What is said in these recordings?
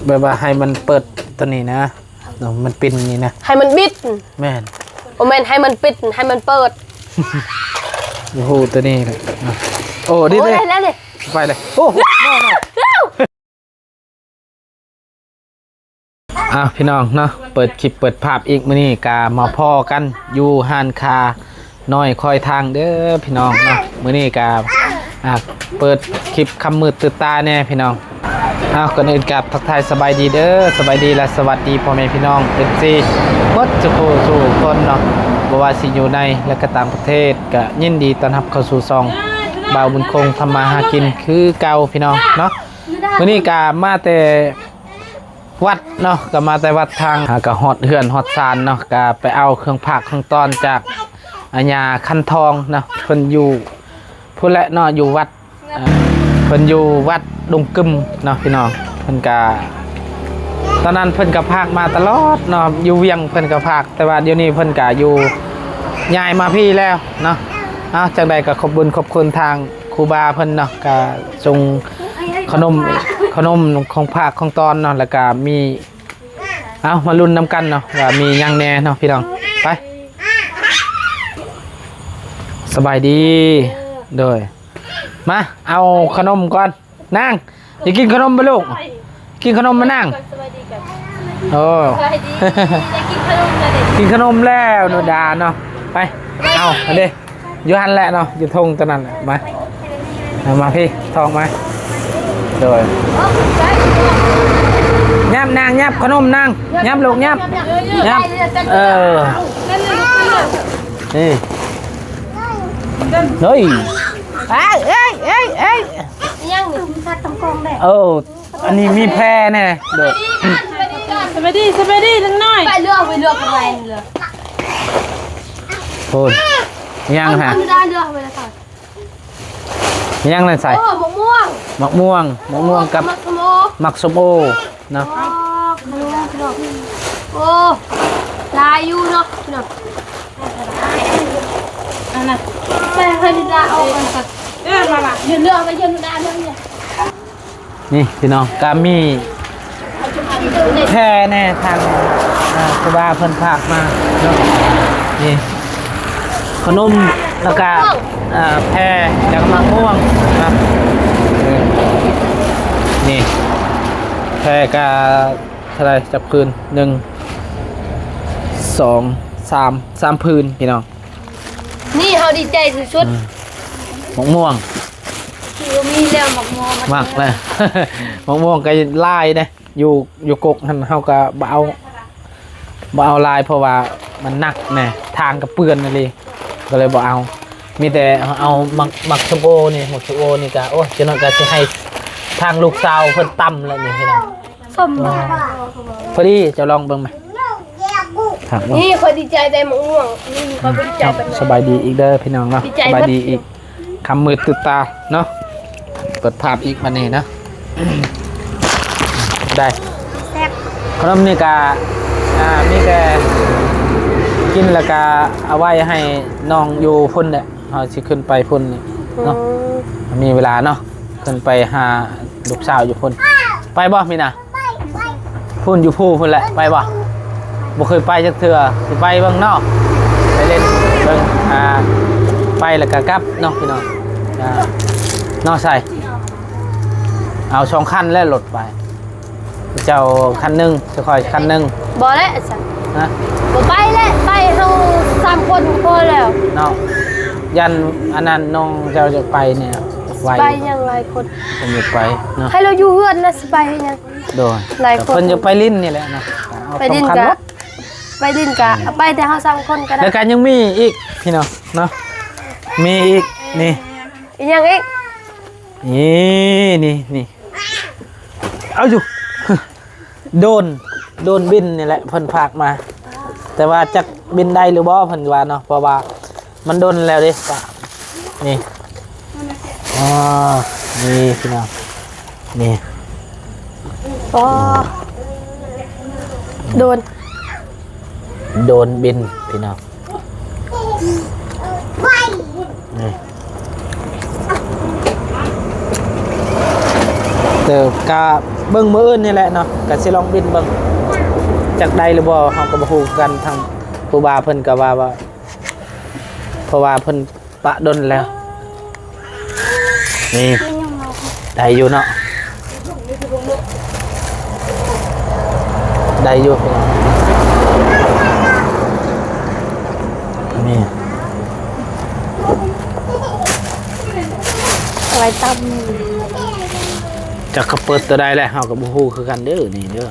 แบบว่าให้มันเปิดตัวนี้นะมันปิดนี่นะให้มันบิดแม่นโอแม่นให้มันปิดให้มันเปิดโอ้โหตัวนี้เลยโอ้ดิเลยแล้วเลยไปเลยโอ้พี่น้องเนาะเปิดคลิปเปิดภาพอีกมื้อนี้กามาพ่อกันอยู่ห้านคาน้อยคอยทางเด้อพี่น้องเนาะมื้อนี้กาเปิดคลิปคำมืดตื่นตาแน่พี่น้องก่อนอื่นกับทักทายสบายดีเด้อสบายดีและสวัสดีพ่อแม่พี่น้องFCหมดทุกคนเนาะบ่ว่าสิอยู่ในและก็ต่างประเทศก็ยินดีต้อนรับเข้าสู่ช่องบ่าวบุญคงทำมาหากินคือเก่าพี่น้องเนาะมื้อนี้ก็มาแต่วัดเนาะก็มาแต่วัดทางก็ฮอดเฮือนฮอดศาลเนาะก็ไปเอาเครื่องผักเครื่องตอนจากอาญาคันทองเนาะเพิ่นอยู่พุ่นแหละเนาะอยู่วัดเพิ่นอยู่วัดดงกึมเนาะพี่น้องเพิ่นก็ตอนนั้นเพิ่นก็พากมาตลอดเนาะอยู่เวียงเพิ่นก็พากแต่ว่าเดี๋ยวนี้เพิ่นก็อยู่ย้ายมาพี่แล้วเนาะจังใดก็ขอบคุณทางครูบาเพิ่นเนาะก็ส่งขนมของภาคของตอนเนาะแล้วก็มีมาลุ้นน้ำกันเนาะว่ามียังแน่เนาะพี่น้องไปสบายดีโดยมาเอาขนมก่อนนั่งอยากกินขนมไหมลูกกินขนมมานั่งโอ้กินขนมแล้วโนดาเนาะไปเอาเด้ยูฮันแหละเนาะอยู่ทงตอนนั้นมาพี่ทองมาโดยยับนางยับขนมนางยับลูกยับนี่เฮ้ยยังมีพัดตรงกองได้อันนี้มีแพรแน่เด้อสบายดีทั้งน้อยไปเลือกกันไปเลือกพูดยังฮะยังเลยใส่มะม่วงกับมักสมโอเนาะโอ้ลายอยู่เนาะอันนั้นใส่ให้ดิดาเอากันสักมาละยืนเลือกไปยืนดาเรื่องเนี่ยนี่พี่น้องกามีแค่แน่ทางครูบาเพิ่นพากมาเนาะนี่ขนมแล้วก็แพรจากมะม่วงนะนี่แพรกาเท่าไรจับพื้น1 2 3พื้นพี่น้องนี่เขาดีใจสุดมะม่วงมีแล้วมะม่วงมากเลยมะม่วงก็ลายนะอยู่กกหันเขาก็บ่เอาลายเพราะว่ามันหนักแน่ทางกับเปื้อนนั่นเลยก็เลยบ่เอามีแต่เอามักชมโอนี่มักชมโอนี่ก็โอ้เจ้าหน้าก็จะให้ทางลูกสาวเพิ่นตั้มแล้วนี่พี่น้องส้มพอดีจะลองเบิ่งไหมนี่คอยดีใจใจมะม่วงนี่คอยดีใจสบายดีอีกเด้อพี่น้องเนาะสบายดีอีกคำมืดตื่นตาเนาะเปิดภาพอีกมานี่นะได้ขนมนี่กามีแต่กินแล้วก็เอาไว้ให้น้องอยู่พุ่นเนี่ยเราจะขึ้นไปพุ่นเนาะมีเวลาเนาะขึ้นไปหาลูกสาวอยู่พุ่นไปบ่มีนะพุ่นอยู่พุ่นแหละไปบ่บ่เคยไปจักเทื่อสิไปเบิ่งเนาะไปเล่นเบิ่งไปแล้วก็กลับเนาะพี่น้องนอกใส่เอา2 คันแล้วรถไปเจ้าคันนึงจะคอยคันนึงบ่แล้วนะบ่ไปแล้วไปเฮา3 คนพอแล้วเนาะยันอันนั้นน้องเจ้าจะไปเนี่ยไปยังหลายคนผมจะไปเนาะให้เราอยู่เฮือนนะสิไปยังโดยหลายคนเพิ่นจะไปลิ้นนี่แหละนะไปลิ้นกะไปแต่เฮา3 คนก็ได้แล้วกันยังมีอีกพี่น้องเนาะมีอีกนี่ยังอีกนี่เอาอยู่โดนบินนี่แหละเพิ่นพากมาแต่ว่าจักบินได้หรือบ่เพิ่นว่าเนาะเพราะว่ามันโดนแล้วเด้นี่นี่พี่น้องนี่โดนบินพี่น้องนี่ เติบกะเบิ่งมื้ออื่นนี่แหละเนาะก็สิลองบินเบิ่งจักได้หรือบ่เฮาก็บ่ฮู้กันทางครูบาเพิ่นก็ว่าเพราะว่าเพิ่นปะดนแล้วนี่ได้อยู่เนาะได้อยู่นี่ ไว้ต จักเขาเปิดตัวใดแหละเฮาก็บ่ฮู้คือกันเด้อนี่เด้อ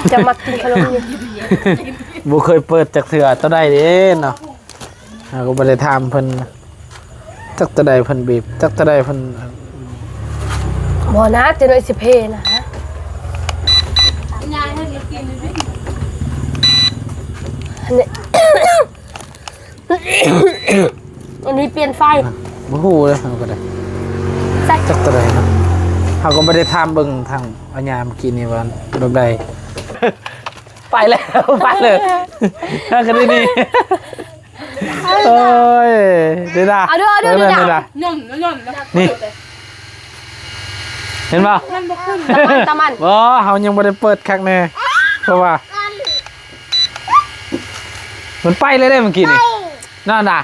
ำจะมากินขนมนี่ บ่เคยเปิดจักเทื่อตัวใดเด้เนาะเฮาก็บ่ได้ถามเพิ่นจักตัวใดเพิ่นบีบจักตัวใดเพิ่น บ่นะจะน้อยสิเพนะฮะอันนี้ อันนี้เปลี่ยนไฟ บ่ฮู้เลยเฮาก็ได้ ใส่ จักตัวใดเนาะเฮาก็บ่ได้ถามเบิ่งทางอัญญาเมื่อกี้นี่ว่าแบบใด ไปแล้วไปเลยถ้ากันนี่ โอ้ยเดี๋ยวนะ เอาดู นะ ย่อมแล้ว นี่เห็นป่ะ ตะมัน อ๋อเขายังไม่ได้เปิดครั้งแน่เพราะว่ามันไปเลยได้เมื่อกี้นี่นั่นน่ะ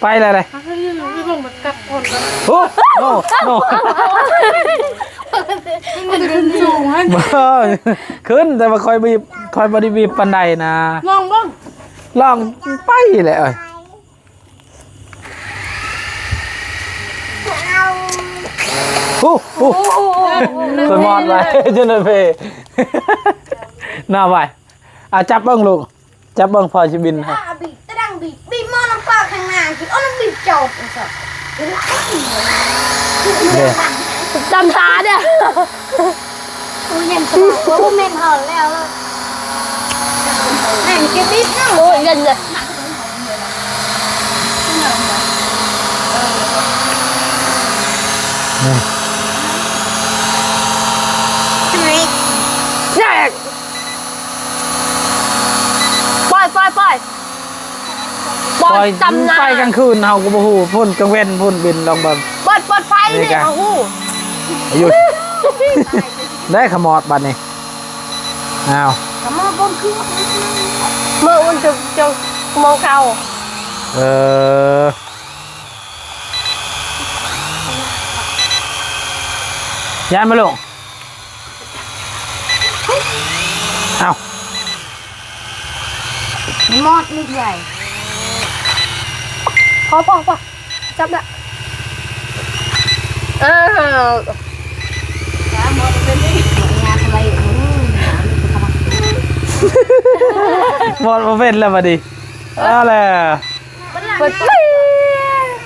ไปเลยเลย ไม่ลงมากัดคนแล้ว โอ้โน่โน่ มันขึ้นสูงฮะ ขึ้นแต่ว่าคอยบีบคอยบริบีบปันไดนะ ลองบ้าง ลองไปเลยเอ้ยโอ้โหคนมอดไปจนเลยเพน่าไปจับเบิ้งลูกจับเบิ้งพอจะบินครับ บีตะดังบีมอน้ำปลาข้างหน้าคืออ้อน้ำบีจบสัส เด้ จำตาเด้อ กูยังสมองว่าพวกแม่นห่อนแล้วแม่งเก็บดิบนะ โอ้ยเงินเลย แจกปล่อย ปล่อย จำนา ไปกลางคืนเฮาก็บ่ฮู้พ่นกลางเว้นพ่นบินลองเบิ่ง เปิดไฟ นี่ นี่ ไง โอ้โห หยุดได้ขมอดบัดนี้อ้าว ทำมาบนคือ เมื่อวันจะมองเขา ย้ายมาลงอ้าว มอดนิดใหญ่ พอจับละอ้าว งานอะไร หมดบ่เป็นแล้วบัดนี้เอาแหละ เปิดไฟ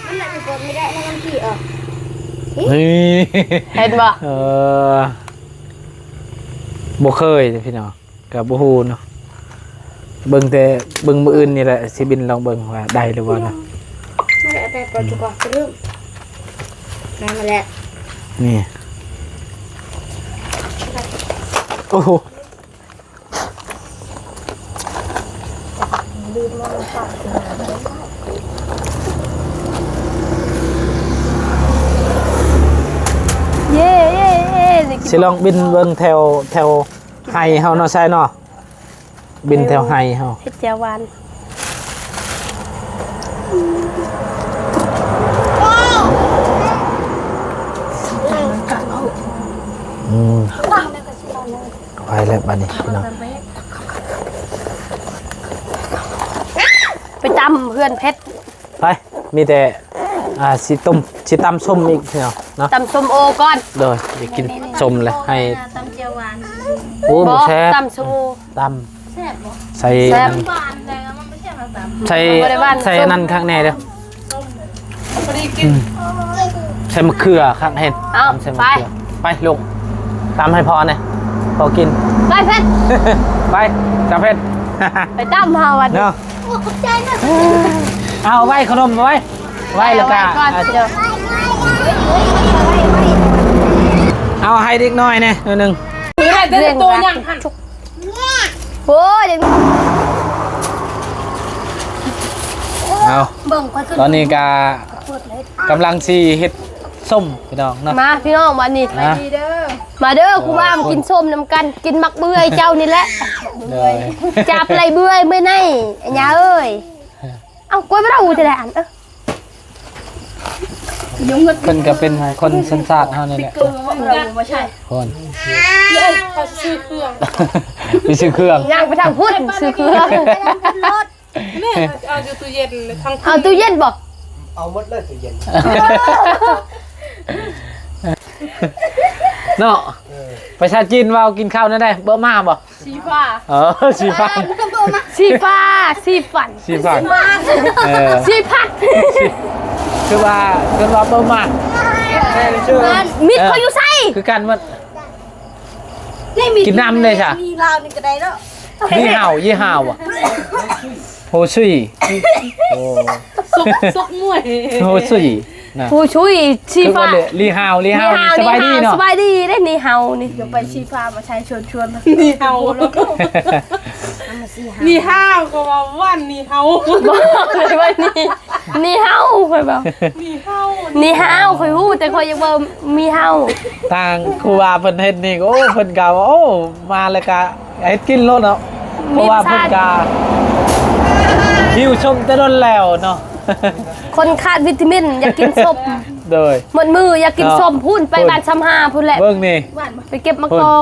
มันน่าจะกดไม่ได้แล้วมันที่นี่ เห็นปะ บ่เคยเด้อพี่น้องก็บ่ฮู้เนาะเบิ่งแต่เบิ่งมื้ออื่นนี่แหละสิบินลองเบิ่งว่าได้หรือบ่นะ ไม่ได้แต่ปัจจุบันเริ่มงานมาแล้ว นี่โอ้โห เย่สิลองบินเบิ่งแถวไห้เฮาเนาะใช่เนาะบินแถวไห้เฮา เฮ็ดเจียวหวาน ไปแล้วบัดนี้พี่น้อง ไปจำเพื่อนเพชร ไปมีแต่สิตำส้มอีกพี่น้องเนาะ จำส้มโอก่อน โดยอยากกินส้มเลยให้ ตำเจียวหวาน โอ้บ่แซ่บ จำส้มโอ ต แซ่บบ่ ำใส่ แซ่บ หวานแต่มันไม่ใช่มาตำ ใส่ บ่ได้บ้าน ใส่ ส้ม นั่นข้างในเด้อ พอดีกิน ใส่มะเขือข้างเห็น เอา ใส่มะ ไป เขือไปลูกตำให้พอเนี่ยพอกิน ไปเพชร ไปจับเพชร ไปจำเฮาวันนี้ เนาะ โอ้ขอบใจนะ เอาไว้ขนมไว้ไว้แล้วก็ ก่อนเดี๋ยว เอาให้เด็กน้อยเนี่ยนิดนึง นี่ให้แต่ตัวยังหัน โอ้ยเดี๋ยว เอา เบิ่งไปขึ้น ตอนนี้ก็ พูดเลย กำลังสิเฮ็ด ส้มพี่น้องเนาะ มาพี่น้องวันนี้ นะ ดีเด้อ มาเด้อครูบ้ามากินส้มน้ำกันกินมักเบื่อยเจ้านี่แหละ เลย จับไรเบื่อยไม่ไหนอันยาเอ้ยเอากล้วยมาเราจะได้อันยุ่งกัน เพิ่นก็เป็นคนสัญชาติเฮานี่แหละ เราไม่ใช่ คน เลยเขาซื้อเครื่อง ไปซื้อเครื่อง ย่างไปทางพุทธซื้อเครื่อง แม่เอาอยู่ตู้เย็นทั้ง เอาตู้เย็นบอก เอาหมดเลยตู้เย็น เนาะประชาจีนว่ากินข้าวนั่นได้เบอร์มาบ่ สีฟ้า สีฟ้า สีฟ้าสีฝัน สีฟ้าสีผัด คือว่าเบอร์มา มิดเขาอยู่ไส้ คือกันมันกินน้ำเลยจ้ะ มีลาวนี่ก็ได้แล้ว ยี่ห่าวยี่ห่าวอ่ะโฮซุยโอ้ ซุกมวย โฮซุยนะ ผู้ช่วยสี คือ ฟ้า ว่าลีห่าวสบายดีเนาะ สบายดีได้นี่เฮานี่ เดี๋ยวไปชีฟ้ามาใช้ชวนนี่เฮาแล้วก็นี่ห้าวก็ว่าวันนี่เฮา บอกเลยว่านี่เฮาคอยบอก นี่เฮา นี่เฮาคอยฮู้แต่คอยยังบ่มีเฮา ทางครูบาเพิ่นเฮ็ดนี่ก็โอ้เพิ่นกะว่าโอ้มาแล้วก็เฮ็ดกินโลดเนาะเพราะว่าเพิ่นกะหิวชมแต่โดนแล้วเนาะ คนขาดวิตามินอยากกินส้ม โดย หมดมืออยากกินส้มพุ่นไปบ้านซ้ำหาพุ่นแหละ เบิ่งนี่ ไปเก็บมะกอง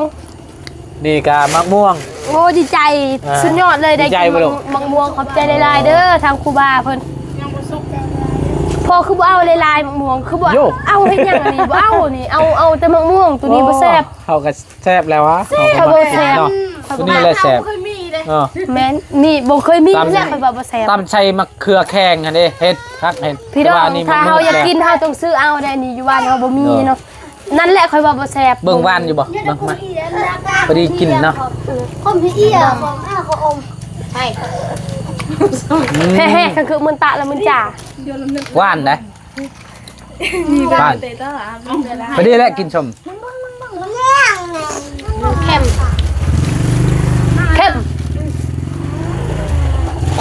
นี่กะมะม่วง โอ้ดีใจ อ่า สุดยอดเลยได้ ดีใจ กิน บ่ลูก มะม่วงขอบใจหลายๆเด้อทางครูบาเพิ่น ยังบ่ซุก พอคือบ่เอาหลายๆมะม่วงคือบ่ โย่ เอาเฮ็ดหยังอันนี้บ่เอานี่เอาแต่มะม่วงตัวนี้บ่แซ่บ เฮาก็แซ่บแล้ววะ เขาบ่แซ่บ เนาะตัวนี้แหละแซ่บ เคยมีเลย เนาะ แม่นนี่บ่เคยมี ตำ แซ่บไปบ่บ่แซ่บ ตำใส่มะเขือแข้งหั่นเด้เฮ็ดคักเฮ็ด พี่น้อง แต่ว่นี่ ถ้า มัน เฮาอยาก มืด กินเฮาต้องซื้อเอาได้นี่อยู่บ้านเฮาบ่มีเนาะนั่นแหละค่อยว่าบ่แซ่บ เบิ่งว่านอยู่บ่เบิ่งมาพอดีกินเนาะ คมพี่เอี้ยของอ้าเขาอมใช่ แฮ่ๆก็คือมันตะแล้วมันจ่า ว่านนะว่านพอดีแล้วกินชม เข้ม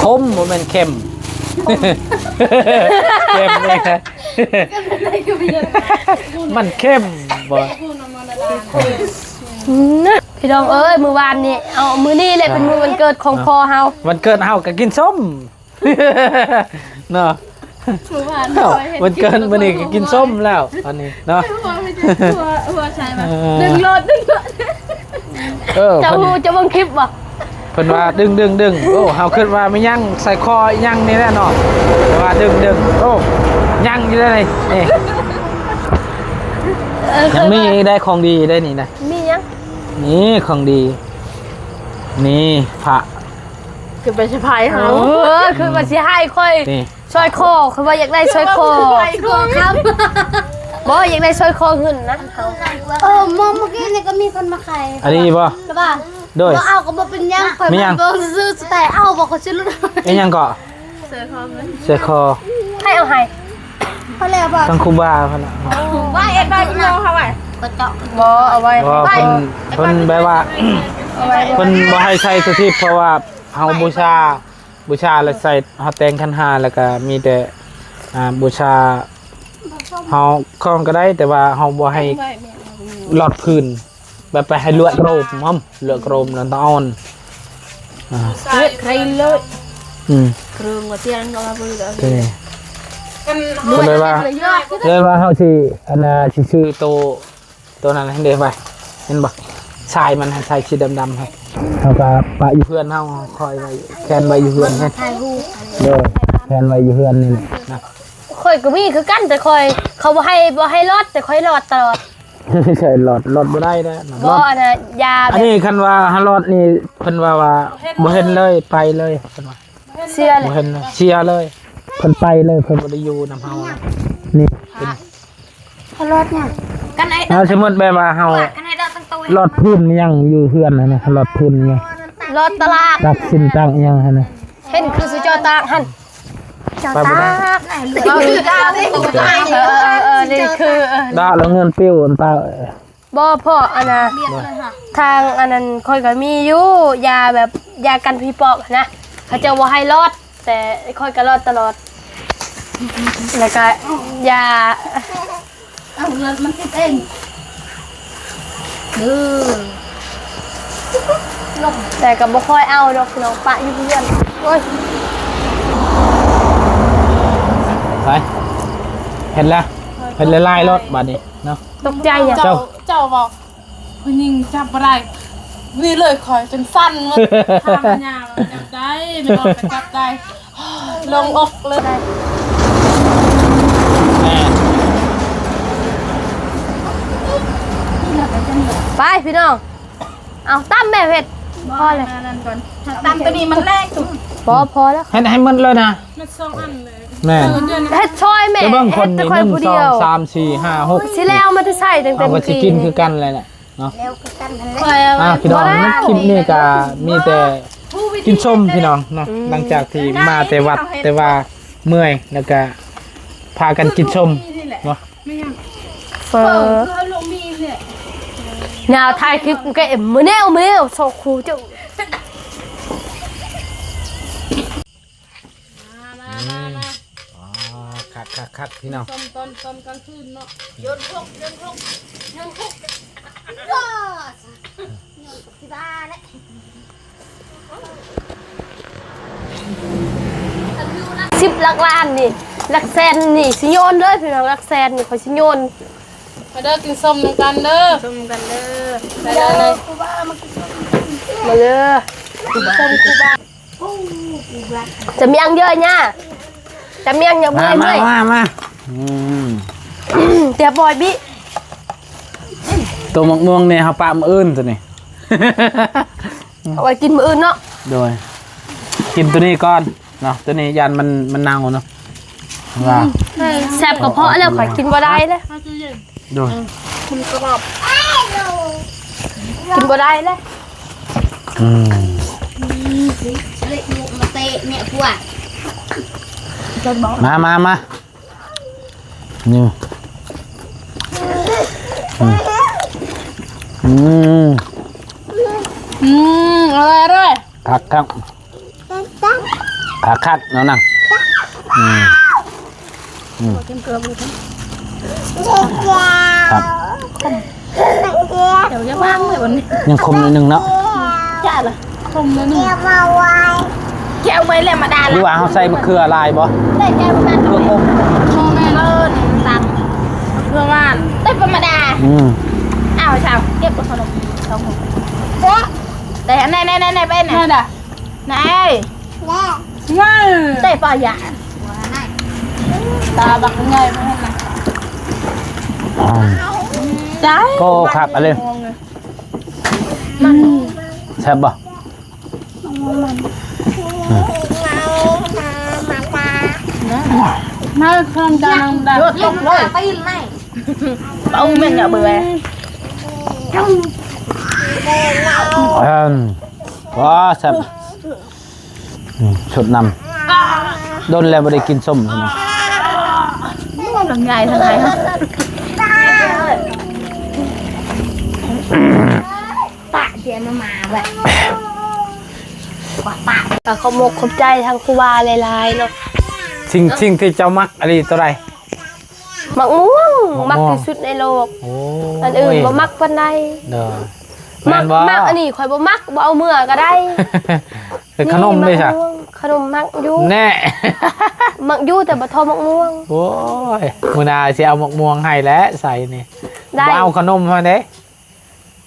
คมบ่แม่นเค็มเค็มเลยนะมันเข้มบ่ พี่น้องเอ้ยมื้อวานนี่เอามื้อนี้แหละเป็นมื้อวันเกิดของพ่อเฮา มันเกิดเฮาก็กินส้มเนาะมันเกินมื้อนี้ก็กินส้มแล้วอันนี้เนาะ หัวใช่ไหม ดึงโลด เออ จะ เพิ่น ฮู้จะเบิ่งคลิปบ่ เพิ่นว่าดึงโอ้เฮาคิดว่าไม่ยังใส่คออีหยังนี่แหละเนาะแต่ว่าดึงโอ้ยังอยู่ได้นี่ยังมีได้ของดีได้นี่นะ มีหยัง นี่ของดี นี่พระ คือไปสะพายเฮา คือว่าสิให้ค่อย นี่ ซอยคอคือว่าอยากได้ซอยคอ ครับ บ่อยากได้ซอยคอเงินนะ มองเมื่อกี้นี่ก็มีคนมาขาย อันนี้ป่ะ ใช่ป่ะ โดย ก็เอาก็บอกเป็นยังข่อย มียัง บอกซื้อแต่เอาบอกเขาซื้อรุ่น ไอ้ยังเกาะเสือคอ ให้เอาให้ เขาเลยบอก ทั้งคูบาพะนะ ว่าเอ็ดได้เงาค่ะไว้ ก็เจาะ บ่เอาไว้ ว่าเพิ่นแบบว่า เอาไว้ เพิ่นบ่ให้ใส่สุทิพเพราะว่าเฮาบูชาแล้วใส่เฮาแต่งขันหาแล้วก็มีแต่บูชาเฮาคล้องก็ได้แต่ว่าเฮาบ่ให้หลอดพื้นแบบไปให้เลือดโรมมั่มเลือดโรมแล้วตะออน เลือดใครเลย เครื่องว่าเตียนก็มาพูดเลย นี่ กัน ก็เลยว่าเฮาสิอันน่ะสิซื้อตัวนั้นให้เด้ไว้เห็นบ่ทรายมันให้ทรายสีดำๆให้เฮาก็ปะอยู่เพื่อนเฮาคอยไว้แคนไว้อยู่เพื่อนให้ ถ่ายรูป เด้อแคนไว้อยู่เพื่อนนี่แหละนะ ค่อยก็มีคือกันแต่ค่อยเขาบ่ให้รอดแต่ค่อยรอดตลอด ใช่หลอดบ่ได้นะหล บ่ อด อันน่ะยาแบ อัน บ นี้คันว่าหลอดนี่เพิ่นว่าบ่เห็นเลยไปเลยเพิ่นว่า เสื้อเล บ่ ย เห็นเลยเชียร์เลยเพิ่นไปเลยเพิ่นบ่ได้อยู่นำเฮานะนี่เป็น เขารถเนี่ยกันไอ้ เอาสมมุติแบบว่าเฮา กันไอ้ดอกตั้งตัว หลอดพื้นมันยังอยู่เพื่อนนะหลอดพื้นไง รอดตลาด ตักสินตั้งยังหั่นน่ะ เห็นคือสุจอตากหั่น ไปบ่ได้ ก็คือดาวนี่คือ ดาแล้วเงินปิ้วอันตา บ่พ่ออันน่ะทางอันนั้นค่อยก็มีอยู่ยาแบบยากันผีปอบนะเขาจะบ่ให้รอด แต่ค่อยก็รอดตลอดแล้วก็ยา เอาเงินมันติดเองดื้อ แต่ก็บ่ค่อยเอาดอกน้องปะอยู่เพื่อนโอ้ย ไปเห็นแล้วเป็นลายๆรถบัดนี้เนาะ ตกใจอ่ะ เจ้า เจ้าบอกผู้หญิงจับบ่ได้นี่เลยคอยจนสั้นหมดทำปัญญาจับได้ไม่ออกก็จับได้ลงอกเลย แม่ ไปพี่น้องเอาตั้มแม่เผ็ดพอเลย นั่นก่อนตามตัวนี้มันแรกถูก พอแล้ว ให้มันเลยนะ มันสองอันเลย แม่ เฮ็ดช่อยแม่ แล้วบางคน เฮ็ดแต่ นี่ คอย 1 ผู้เดียว 2 3 4 5 6 สิแล้วมันจะใส่ตั้งแต่ เอาไป เมื่อ สิ กี้ กินคือกันเลยแหละเนาะ แล้วคือกันนั่นแหละ คอยเอา พี่น้องคลิปนี้ก็มีแต่กินส้มพี่น้องเนาะหลังจากที่มาแต่วัดแต่ว่าเมื่อยแล้วก็พากันกินส้มเนาะ ไม่ยัง เฟอ เขาลงมีเนี่ย แนวถ่ายคลิปแกมื้อแนวโซคูเจ้า มา อ๋อคักพี่น้อง ตอนกลางคืนเนาะ ที่บ้านแหละ 10 หลักล้านนี่หลักแสนนี่สิโยนเลยพี่น้องหลักแสนนี่เขาสิโยน มาเด้อกินส้มนำกันเด้อ ชมกันเด้อ ไปเด้อเลย มาเลยจะเมียงเยอะเนี่ยจะเมียงอย่าเมื่อยเมื่อย มาเดี๋ยวปล่อยบิ ตัวมะม่วงเนี่ยเขาปะมะอื่นตัวนี้ เอาไว้กินมื้ออื่นเนาะ โดยกินตัวนี้ก่อนเนาะตัวนี้ยันมันเน่าเนาะว่า แซ่บกระเพาะแล้วขอยกินบ่ได้เลย มาตู้เย็น โดย กินบ่ได้เลย เละมุกมาเตะเนี่ยพวก มานี่อร่อย คักเนาะนั่งครับ เดี๋ยวจะว่างเลยวันนี้ ยังคมนิดนึงเนาะ จ้าเหรอ คมเลยหนึ่ง แก้วไว้แล้วมาดา หรือว่าเขาใส่มะเขือลายบ่ ได้แก้วมาดา เพื่อคม โมแม่ ตัง เพื่อว่าน ได้ธรรมดาอ้าวชาวเก็บกับขนมสองคนแต่ไหนไปไหน แม่ด่ะ ไหน ว้าว ได้ปลาหยา ตาบักใหญ่ไม่ให้นะจ้า ก็คักอะไรแซ่บบ่ มาเครื่องจานดา โยดลงเลยตีนไหนเอาเม่นอย่าเบื่อ ว้าแซ่บชดนำโดนแล้วไม่ได้กินส้มใช่ไหม ลำไยทนายปะเดียนมาแบบปะ ก็ขอมกขอบใจทางครูบาหลายๆเนาะ สิ่งที่เจ้ามักอะไรตัวใด มักม่วง มะม่วง มักที่สุดในโลก โอ้ อันอื่นบ่มักปานใด เด้อ มั แม่นบ่ มักอันนี้ข่อยบ่มักบ่เอาเมื่อก็ได้ เป็นขนมเลยใช่ นี่มักม่วงขนมมักอยู่ แน่ มักอยู่แต่บ่เทอมักม่วง โอ้ยมื้อหนาสิเอาหมกม่วงให้แล้วใส่นี่ ได้ บ่เอาขนมมาเด้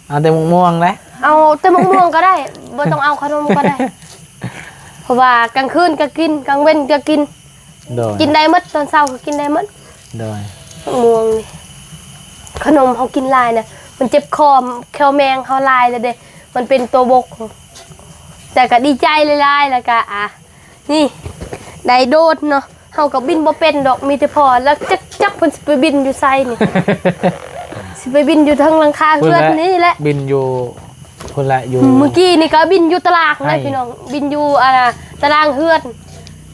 เอาแต่หมกม่วงแหละ เอาแต่มักม่วงก็ได้บ่ต้องเอาขนมก็ได้ เพราะว่ากลางคืนก็กินกลางเว้นก็กิน โดย กินได้หมดตอนเช้าก็กินได้หมด โดย มะม่วงนี่ขนมเขากินลายนะมันเจ็บคอแคลแมงเขาลายเลยเด้มันเป็นตัวบก แต่ก็ดีใจลายๆแล้วก็นี่ได้โดดเนาะเฮากับบินบ่เป็นดอกมีแต่พอแล้วจักเพิ่นสิไปบินอยู่ไสนี่ สิไปบินอยู่ทางหลังคาเฮือนนี่แหละ บินอยู่คนละอยู่ เมื่อกี้นี่ก็บินอยู่ตาราง ให้ นะพี่น้องบินอยู่ตารางเฮือน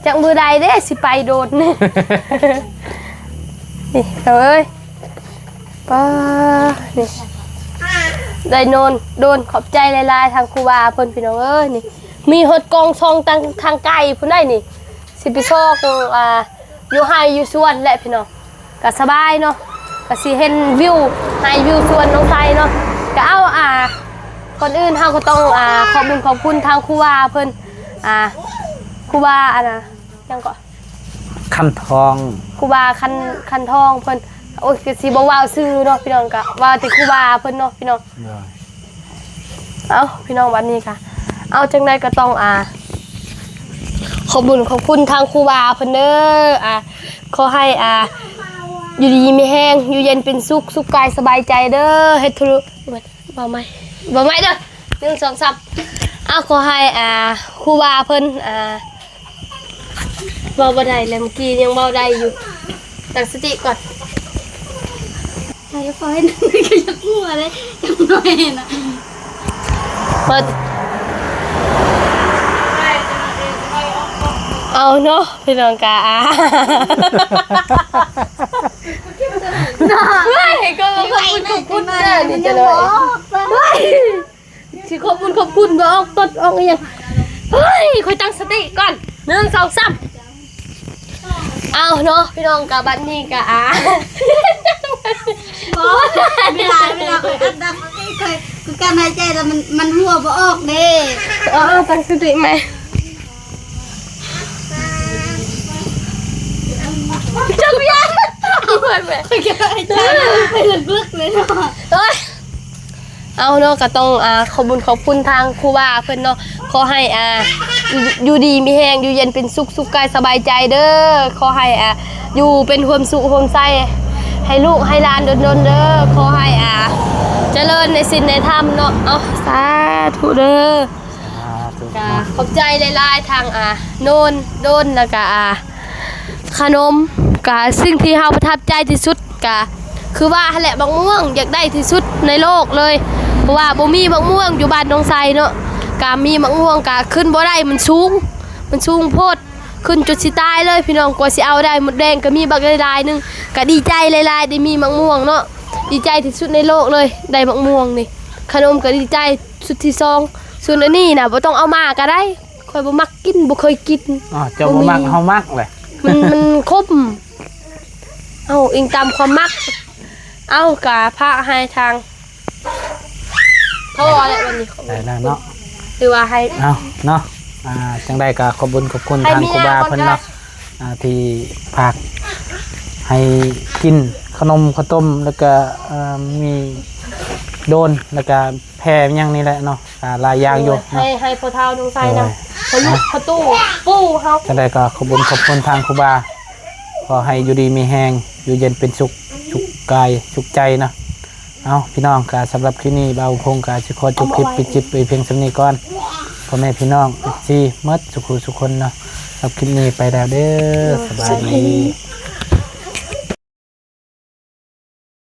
จากมือใดเด้สิไปโดดนี่ นี่เอาเอ้ยป้านี่ได้โดนขอบใจหลายๆทางครูบาเพิ่นพี่น้องเอ้ยนี่มีหดกองซองทางไกลพุ่นได้นี่สิไปซอกอยู่ไฮอยู่สวนแหละพี่น้องก็สบายเนาะ ก็สิเห็นวิวให้วิวสวนน้องไซเนาะก็เอาคนอื่นเฮาก็ต้องขอบคุณทางครูบาเพิ่นครูบายังก็ คันทอง ครูบาคันทองเพิ่นโอ้ยก็สิบ่ว้าวชื่อเนาะพี่น้องก็ว่าแต่ครูบาเพิ่นเนาะพี่น้องเอาพี่น้องวันนี้ค่ะเอาจังไดก็ต้องขอบคุณทางครูบาเพิ่นเด้อขอให้อยู่ดีมีแห้งอยู่เย็นเป็นสุขกายสบายใจเด้อเฮ็ดธุรบ่ไหมเด้อ1 2 3เอาขอให้ครูบาเพิ่นเว้าบ่ได้แล้วเมื่อกี้ยังเว้าได้อยู่ตั้งสติก่อน ใช่พอให้ก็จะกลัวเลยจังหน่อยนะ เปิดเอาเนาะพี่น้องกาไม่ก็ขอบคุณเด้อนี่จะเลยไม่สิขอบคุณบ่ออกตดออกอีหยังเฮ้ยค่อยตั้งสติก่อน1 2 3เอาเนาะพี่น้องกาบัดนี้กะเวลาเคยอัดดับเคยกูการหายใจแล้วมันหัวบ่ออกเด้ ตั้งสติไหมจังยันเอาไปไหม เคยหายใจไปลึกๆเลยเนาะ เอ้ยเอาเนาะก็ต้องขอบคุณทางครูบาเพิ่นเนาะขอให้อยู่ดีมีแฮงอยู่เย็นเป็นสุขกายสบายใจเด้อขอให้อยู่เป็นความสุขความใจให้ลูกให้หลานดนๆเด้อขอให้เจริญในศีลในธรรมเนาะเอาสาธุเด้อ ก็ขอบใจหลายๆทางโนนโดนแล้วก็ขนมก็สิ่งที่เฮาประทับใจที่สุดก็คือว่าแหละบักม่วงอยากได้ที่สุดในโลกเลยเพราะว่าบ่มีบักม่วงอยู่บ้านน้องไซเนาะก็มีบักม่วงก็ขึ้นบ่ได้มันสูงโพดขึ้นจนสิตายเลยพี่น้องกว่าสิเอาได้หมดแดงก็มีบักหลายๆนึงก็ดีใจหลายๆได้มีบักม่วงเนาะดีใจที่สุดในโลกเลยได้บักม่วงนี่ขนมก็ดีใจสุดที่สองส่วนอันนี้น่ะบ่ต้องเอามาก็ได้ค่อยบ่มักกินบ่เคยกิน เจ้าบ่มักเฮามักเลย มันครบเอาอิงตามความมักเอากะพระให้ทางพ่อแหละวันนี้ ได้แล้วเนาะ หรือว่าให้ เอาเนาะจังได้ก็ขอบคุณ ให้ ทาง มี ครูบา นา เพิ่นเนาะที่ฝากให้กินขนมข้าวต้มแล้วก็มีโดนแล้วก็แพรหยังนี่แหละเนาะหลายอย่างอยู่เนาะ ให้พ่อเฒ่าน้องไส้นำพอลูกพอตู้ปู้เฮา จังได้ก็ขอบคุณทางครูบาขอให้อยู่ดีมีแฮงอยู่เย็นเป็นสุขกายสุขใจนะเอาพี่น้องก็สำหรับคลิปนี้บ่าวพงก็สิขอจบคลิปปิดจิบไปเพียงสำนี้ก่อนพ่อแม่พี่น้องFCหมดสุขคนเนาะสำหรับคลิปนี้ไปแล้วเด้อสบายดี